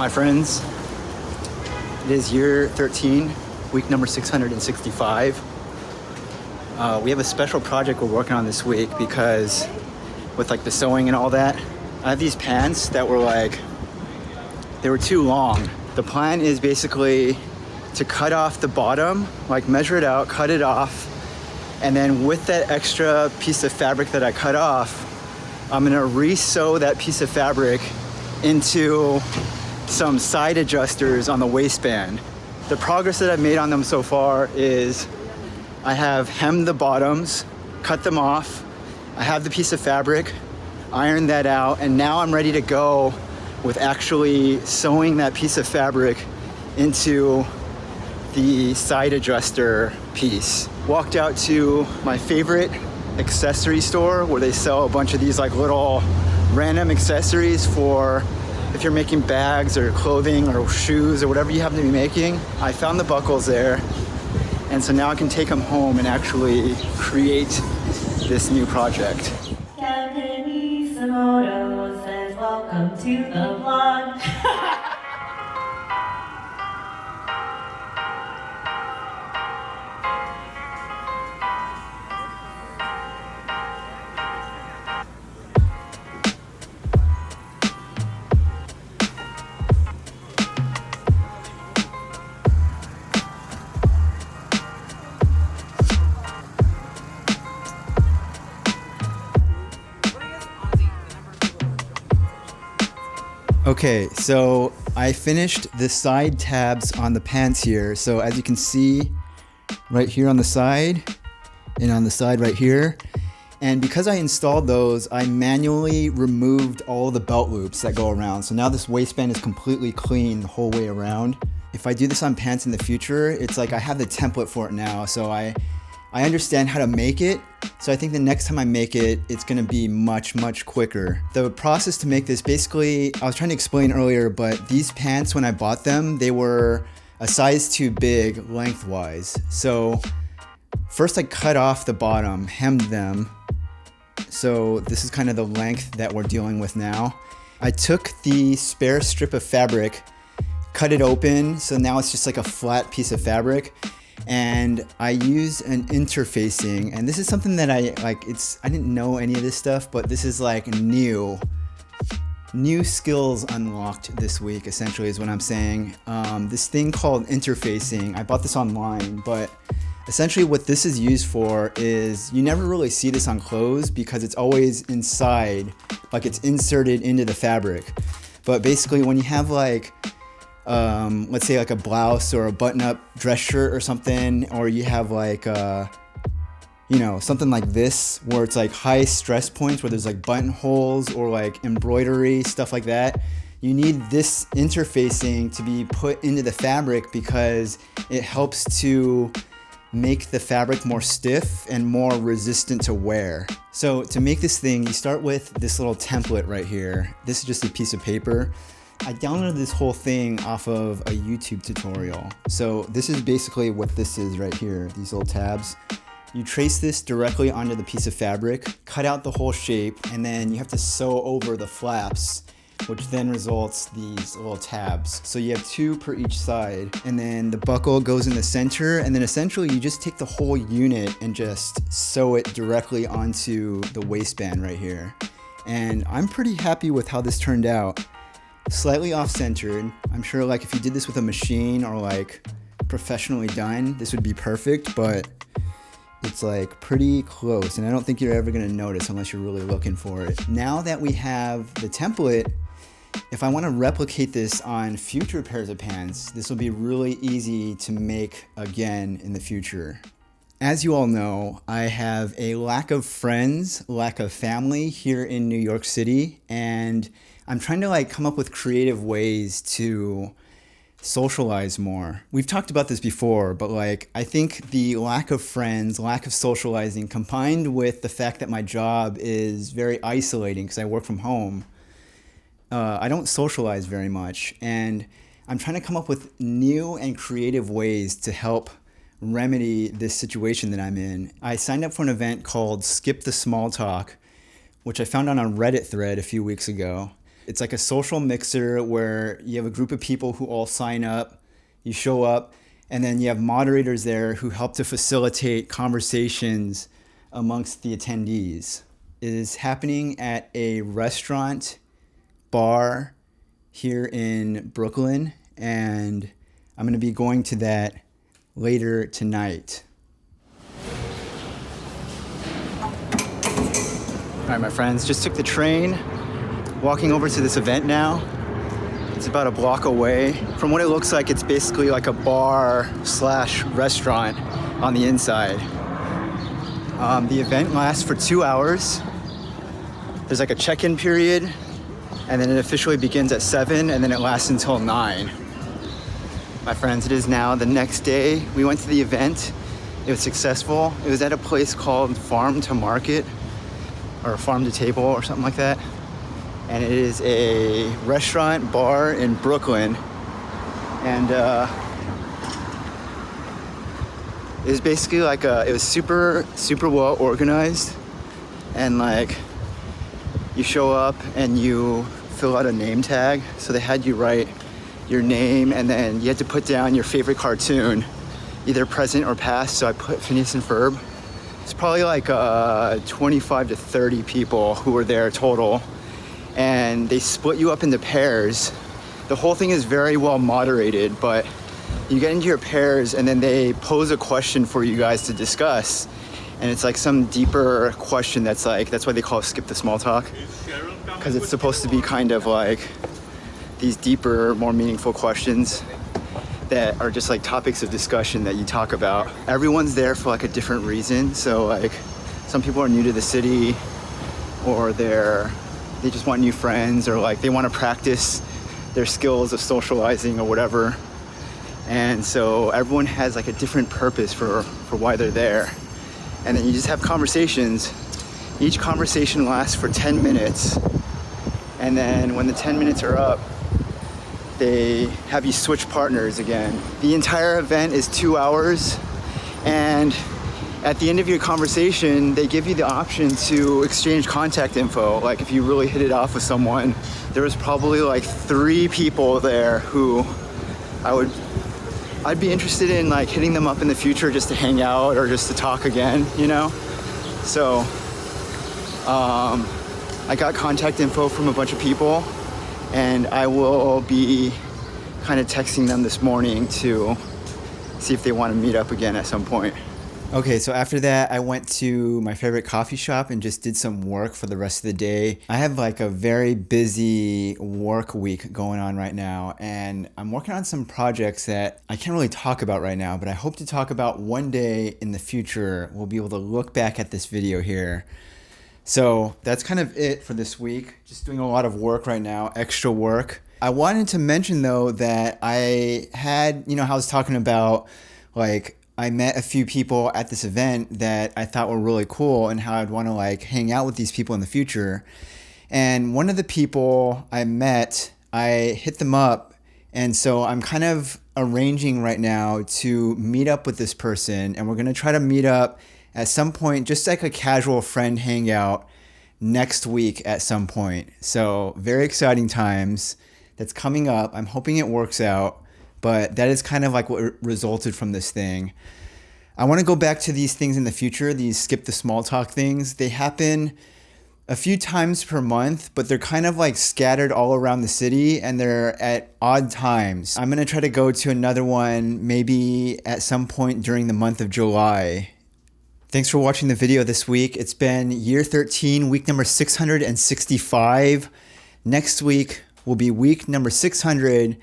My friends, it is year 13, week number 665. We have a special project we're working on this week because with like the sewing and all that, I have these pants that were they were too long. The plan is basically to cut off the bottom, like measure it out, cut it off, and then with that extra piece of fabric that I cut off, I'm gonna re-sew that piece of fabric into some side adjusters on the waistband. The progress that I've made on them so far is I have hemmed the bottoms, cut them off, I have the piece of fabric, ironed that out, and now I'm ready to go with actually sewing that piece of fabric into the side adjuster piece. Walked out to my favorite accessory store where they sell a bunch of these like little random accessories for if you're making bags or clothing or shoes or whatever you happen to be making. I found the buckles there, and so now I can take them home and actually create this new project. Kevinisomoto says welcome to the vlog. Okay, so I finished the side tabs on the pants here. So as you can see right here on the side and on the side right here. And because I installed those, I manually removed all the belt loops that go around. So now this waistband is completely clean the whole way around. If I do this on pants in the future, it's like I have the template for it now. So I understand how to make it. So I think the next time I make it, it's gonna be much, much quicker. The process to make this, basically, I was trying to explain earlier, but these pants, when I bought them, they were a size too big lengthwise. So first I cut off the bottom, hemmed them. So this is kind of the length that we're dealing with now. I took the spare strip of fabric, cut it open, so now it's just like a flat piece of fabric. And I use an interfacing, and this is something that I didn't know any of this stuff, but this is like new skills unlocked this week, essentially is what I'm saying. This thing called interfacing, I bought this online, but essentially what this is used for is you never really see this on clothes because it's always inside, like it's inserted into the fabric. But basically when you have like let's say like a blouse or a button-up dress shirt or something, or you have like something like this where it's like high stress points where there's like buttonholes or like embroidery, stuff like that. You need this interfacing to be put into the fabric because it helps to make the fabric more stiff and more resistant to wear. So to make this thing, you start with this little template right here. This is just a piece of paper. I downloaded this whole thing off of a YouTube tutorial. So this is basically what this is right here, these little tabs. You trace this directly onto the piece of fabric, cut out the whole shape, and then you have to sew over the flaps, which then results these little tabs. So you have two per each side, and then the buckle goes in the center, and then essentially you just take the whole unit and just sew it directly onto the waistband right here. And I'm pretty happy with how this turned out. Slightly off-centered. I'm sure like if you did this with a machine or like professionally done, this would be perfect, but it's like pretty close, and I don't think you're ever gonna notice unless you're really looking for it. Now that we have the template, if I wanna replicate this on future pairs of pants, this will be really easy to make again in the future. As you all know, I have a lack of friends, lack of family here in New York City, and I'm trying to like come up with creative ways to socialize more. We've talked about this before, but like I think the lack of friends, lack of socializing, combined with the fact that my job is very isolating because I work from home, I don't socialize very much, and I'm trying to come up with new and creative ways to help remedy this situation that I'm in. I signed up for an event called Skip the Small Talk, which I found on a Reddit thread a few weeks ago. It's like a social mixer where you have a group of people who all sign up, you show up, and then you have moderators there who help to facilitate conversations amongst the attendees. It is happening at a restaurant bar here in Brooklyn, and I'm going to be going to that later tonight. All right, my friends, just took the train, walking over to this event now. It's about a block away. From what it looks like, it's basically like a bar slash restaurant on the inside. The event lasts for 2 hours. There's like a check-in period, and then it officially begins at 7, and then it lasts until 9. My friends, it is now the next day. We went to the event. It was successful. It was at a place called Farm to Market, or Farm to Table, or something like that. And it is a restaurant bar in Brooklyn. And it was basically like it was super well organized. And like, you show up and you fill out a name tag. So they had you write your name, and then you had to put down your favorite cartoon, either present or past. So I put Phineas and Ferb. It's probably like 25 to 30 people who were there total. And they split you up into pairs. The whole thing is very well moderated, but you get into your pairs and then they pose a question for you guys to discuss. And it's like some deeper question that's why they call it skip the small talk. Because it's supposed to be kind of like these deeper, more meaningful questions that are just like topics of discussion that you talk about. Everyone's there for like a different reason. So like some people are new to the city, or they just want new friends, or like they want to practice their skills of socializing or whatever. And so everyone has like a different purpose for why they're there. And then you just have conversations. Each conversation lasts for 10 minutes. And then when the 10 minutes are up, they have you switch partners again. The entire event is 2 hours. And at the end of your conversation, they give you the option to exchange contact info. Like if you really hit it off with someone, there was probably like 3 people there who I'd be interested in like hitting them up in the future just to hang out or just to talk again, you know? So I got contact info from a bunch of people, and I will be kind of texting them this morning to see if they want to meet up again at some point. Okay, so after that, I went to my favorite coffee shop and just did some work for the rest of the day. I have like a very busy work week going on right now, and I'm working on some projects that I can't really talk about right now, but I hope to talk about one day in the future. We'll be able to look back at this video here. So that's kind of it for this week. Just doing a lot of work right now, extra work. I wanted to mention though that I had, how I was talking about like, I met a few people at this event that I thought were really cool and how I'd want to like hang out with these people in the future. And one of the people I met, I hit them up. And so I'm kind of arranging right now to meet up with this person, and we're going to try to meet up at some point, just like a casual friend hangout next week at some point. So very exciting times that's coming up. I'm hoping it works out. But that is kind of like what resulted from this thing. I want to go back to these things in the future, these skip the small talk things. They happen a few times per month, but they're kind of like scattered all around the city, and they're at odd times. I'm going to try to go to another one maybe at some point during the month of July. Thanks for watching the video this week. It's been year 13, week number 665. Next week will be week number 666.